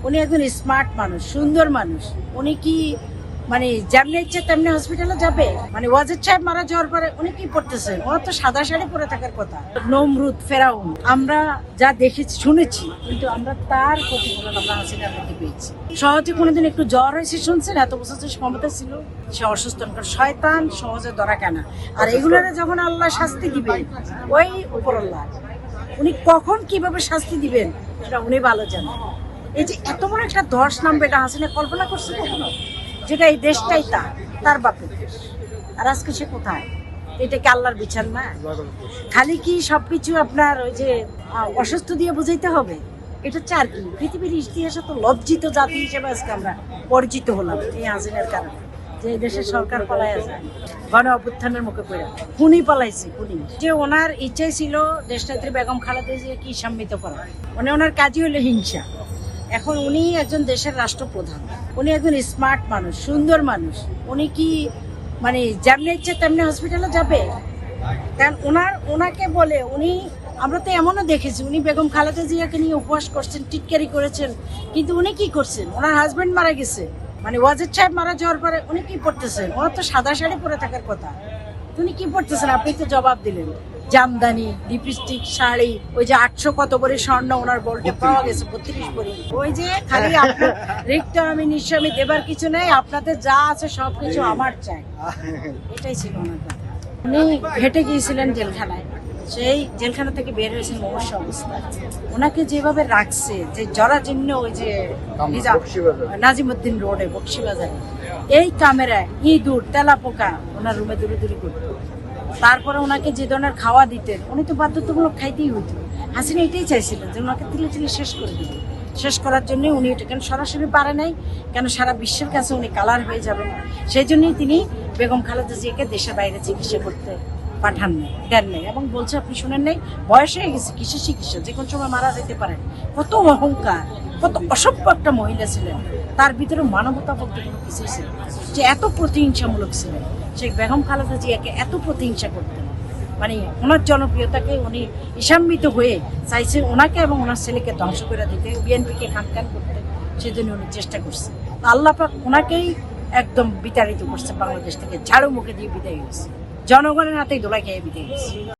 উনি একজন স্মার্ট মানুষ, সুন্দর মানুষ। উনি কি মানে যেমনি ইচ্ছে তেমনি হসপিটালে যাবে? মানে ওয়াজেদ সাহেব মারা যাওয়ার পরে উনি কি পড়তেছেন? ওনার তো সাদা শাড়ি পরে থাকার কথা। নমরুদ, ফেরাউন, আমরা যা দেখেছি শুনেছি, কিন্তু আমরা তার প্রতিফলন আমরা হাসিনার মধ্যে পেয়েছি। সহজে কোনোদিন একটু জ্বর হয়েছে শুনছেন? এত বছর যে ক্ষমতা ছিল, সে অসুস্থ। শয়তান সহজে ধরা কেনা। আর এগুলোরে যখন আল্লাহ শাস্তি দিবে, ওই উপরআল্লাহ, উনি কখন কিভাবে শাস্তি দিবেন সেটা উনি ভালো জানেন। এই যে এত বড় একটা ধস নামবে, এটা হাসিনা কল্পনা করছে কখনো? যেটা এই দেশটাই তার বাপের দেশ। আর আজকে সে কোথায়? এটা কি আল্লাহর বিচার না? খালি কি সবকিছু আপনার ওই যে অসুস্থ দিয়ে বুঝাইতে হবে? এটা হচ্ছে আর কি, পৃথিবীর ইতিহাসে তো লজ্জিত জাতি হিসেবে আজকে আমরা পরিচিত হলাম এই হাসিনার কারণে। যে এই দেশের সরকার পালায় যায়, গণ অভ্যুত্থানের মুখে পড়ে খুনি পালাইছে, খুনি। যে ওনার ইচ্ছাই ছিল দেশনেত্রী বেগম খালেদা জিয়াকে সম্মিত করা। ওনার কাজই হলো হিংসা। এখন উনি একজন দেশের রাষ্ট্রপ্রধান, উনি একজন স্মার্ট মানুষ, সুন্দর মানুষ। উনি কি মানে যেমনি ইচ্ছে তেমনি হসপিটালে যাবে? কারণ ওনাকে বলে উনি, আমরা তো এমনও দেখেছি উনি বেগম খালেদা জিয়াকে নিয়ে উপহাস করছেন, টিটকারি করেছেন, কিন্তু উনি কি করছেন? ওনার হাজবেন্ড মারা গেছে, মানে ওয়াজেদ সাহেব মারা যাওয়ার পরে উনি কি পড়তেছেন? ওনার তো সাদা শাড়ি পরে থাকার কথা। উনি কি পড়তেছেন? আপনি তো জবাব দিলেন। জামদানি, লিপস্টিক, শাড়ি, ওই যে 800 কত করে স্বর্ণ ওনার বলটে পাওয়া গেছে, 32 ভরি। ওই যে খালি আপনার রিক্ত আমি নিঃস্বামী দেবার কিছু নেই, আপনাদের যা আছে সবকিছু আমার চাই, এটাই ছিল ওনার কথা। উনি হেঁটে গিয়েছিলেন জেলখানায়, সেই জেলখানা থেকে বের হয়েছেন মমস্য অবস্থা। ওনাকে যেভাবে রাখছে, যে জরাজীর্ণ ওই যে নাজিমুদ্দিন রোডে, বক্সিবাজারে, এই ক্যামেরায় ইঁদুর, তেলাপোকা ওনার রুমে দূরে দূরে করতো। তারপরে ওনাকে যে ধরনের খাওয়া দিতেন, উনি তো বাধ্যতামূলক খাইতেই হইতো। হাসিনা এটাই চাইছিলেন যে ওনাকে তিলে তিলে শেষ করে দিত। শেষ করার জন্য উনি এটা কেন সরাসরি পারে নাই, কেন সারা বিশ্বের কাছে উনি কালার হয়ে যাবেন, সেই জন্যই তিনি বেগম খালেদা জিয়াকে দেশের বাইরে চিকিৎসা করতে পাঠান নাই, দেন নাই। এবং বলছে, আপনি শুনেন নাই, বয়স হয়ে গেছে, কিসের চিকিৎসা, যে কোনো সময় মারা যেতে পারেন। কত অহংকার, কত অসভ্য একটা মহিলা ছিলেন। তার ভিতরে মানবতা বলতে কোনো কিছুই ছিল, যে এত প্রতিহিংসামূলক ছিলেন। সেই বেগম খালেদা জিয়াকে এত প্রতিহিংসা করতেন, মানে ওনার জনপ্রিয়তাকে উনি ঈশান্বিত হয়ে চাইছেন ওনাকে এবং ওনার ছেলেকে ধ্বংস করে দিতে, বিএনপিকে খান করতে। সেজন্য উনি চেষ্টা করছে। আল্লাহ পাক ওনাকেই একদম বিতাড়িত করছে বাংলাদেশ থেকে, ঝাড়ু মুখে দিয়ে বিদায় হয়েছে, জনগণের হাতেই ধোলাই খেয়ে বিদায় হয়েছে।